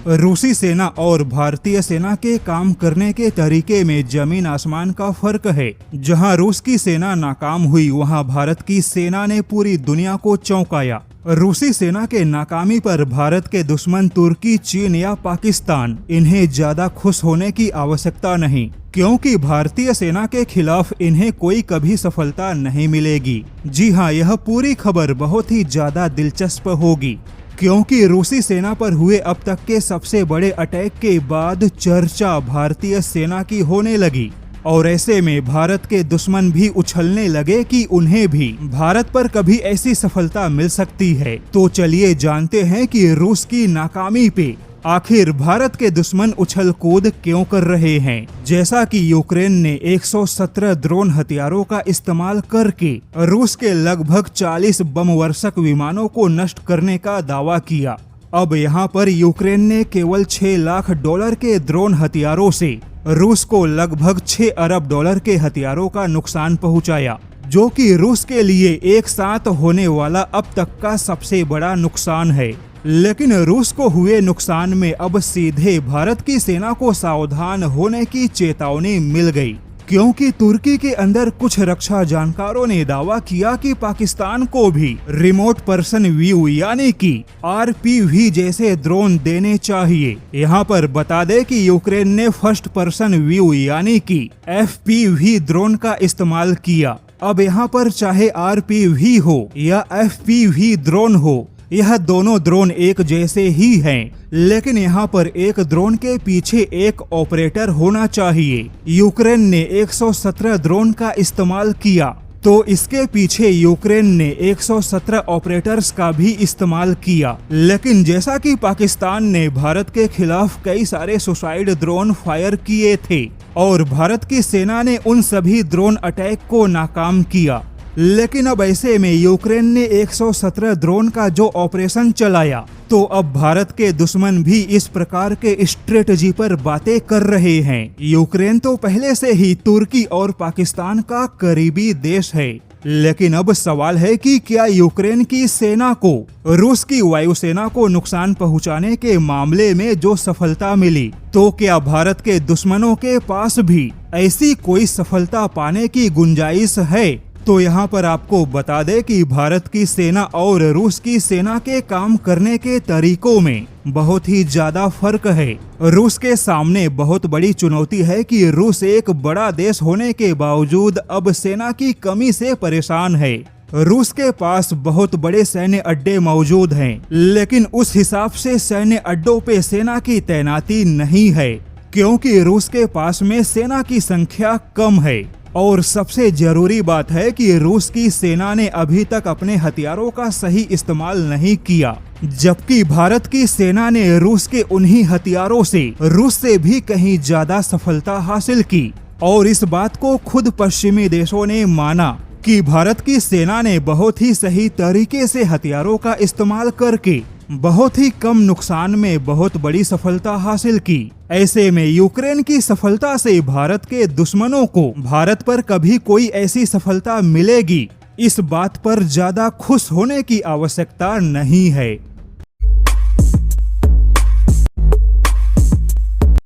रूसी सेना और भारतीय सेना के काम करने के तरीके में जमीन आसमान का फर्क है। जहां रूस की सेना नाकाम हुई, वहां भारत की सेना ने पूरी दुनिया को चौंकाया। रूसी सेना के नाकामी पर भारत के दुश्मन तुर्की, चीन या पाकिस्तान, इन्हें ज्यादा खुश होने की आवश्यकता नहीं, क्योंकि भारतीय सेना के खिलाफ इन्हें कोई कभी सफलता नहीं मिलेगी। जी हाँ, यह पूरी खबर बहुत ही ज्यादा दिलचस्प होगी, क्योंकि रूसी सेना पर हुए अब तक के सबसे बड़े अटैक के बाद चर्चा भारतीय सेना की होने लगी और ऐसे में भारत के दुश्मन भी उछलने लगे कि उन्हें भी भारत पर कभी ऐसी सफलता मिल सकती है। तो चलिए जानते हैं कि रूस की नाकामी पे आखिर भारत के दुश्मन उछल कूद क्यों कर रहे हैं। जैसा कि यूक्रेन ने 117 ड्रोन हथियारों का इस्तेमाल करके रूस के लगभग 40 बम वर्षक विमानों को नष्ट करने का दावा किया। अब यहाँ पर यूक्रेन ने केवल $6 लाख के ड्रोन हथियारों से रूस को लगभग $6 अरब के हथियारों का नुकसान पहुँचाया, जो कि रूस के लिए एक साथ होने वाला अब तक का सबसे बड़ा नुकसान है। लेकिन रूस को हुए नुकसान में अब सीधे भारत की सेना को सावधान होने की चेतावनी मिल गई, क्योंकि तुर्की के अंदर कुछ रक्षा जानकारों ने दावा किया कि पाकिस्तान को भी रिमोट पर्सन व्यू यानी कि आरपीवी जैसे ड्रोन देने चाहिए। यहाँ पर बता दें कि यूक्रेन ने फर्स्ट पर्सन व्यू यानी कि एफपीवी ड्रोन का इस्तेमाल किया। अब यहाँ पर चाहे आरपीवी हो या एफपीवी ड्रोन हो, यह दोनों ड्रोन एक जैसे ही हैं, लेकिन यहाँ पर एक ड्रोन के पीछे एक ऑपरेटर होना चाहिए। यूक्रेन ने 117 ड्रोन का इस्तेमाल किया, तो इसके पीछे यूक्रेन ने 117 ऑपरेटर्स का भी इस्तेमाल किया। लेकिन जैसा कि पाकिस्तान ने भारत के खिलाफ कई सारे सुसाइड ड्रोन फायर किए थे और भारत की सेना ने उन सभी ड्रोन अटैक को नाकाम किया, लेकिन अब ऐसे में यूक्रेन ने 117 ड्रोन का जो ऑपरेशन चलाया, तो अब भारत के दुश्मन भी इस प्रकार के स्ट्रेटजी पर बातें कर रहे हैं। यूक्रेन तो पहले से ही तुर्की और पाकिस्तान का करीबी देश है, लेकिन अब सवाल है कि क्या यूक्रेन की सेना को रूस की वायुसेना को नुकसान पहुंचाने के मामले में जो सफलता मिली, तो क्या भारत के दुश्मनों के पास भी ऐसी कोई सफलता पाने की गुंजाइश है? तो यहाँ पर आपको बता दें कि भारत की सेना और रूस की सेना के काम करने के तरीकों में बहुत ही ज्यादा फर्क है। रूस के सामने बहुत बड़ी चुनौती है कि रूस एक बड़ा देश होने के बावजूद अब सेना की कमी से परेशान है। रूस के पास बहुत बड़े सैन्य अड्डे मौजूद हैं, लेकिन उस हिसाब से सैन्य अड्डों पे सेना की तैनाती नहीं है, क्योंकि रूस के पास में सेना की संख्या कम है। और सबसे जरूरी बात है कि रूस की सेना ने अभी तक अपने हथियारों का सही इस्तेमाल नहीं किया, जबकि भारत की सेना ने रूस के उन्हीं हथियारों से रूस से भी कहीं ज्यादा सफलता हासिल की। और इस बात को खुद पश्चिमी देशों ने माना कि भारत की सेना ने बहुत ही सही तरीके से हथियारों का इस्तेमाल करके बहुत ही कम नुकसान में बहुत बड़ी सफलता हासिल की। ऐसे में यूक्रेन की सफलता से भारत के दुश्मनों को भारत पर कभी कोई ऐसी सफलता मिलेगी, इस बात पर ज्यादा खुश होने की आवश्यकता नहीं है।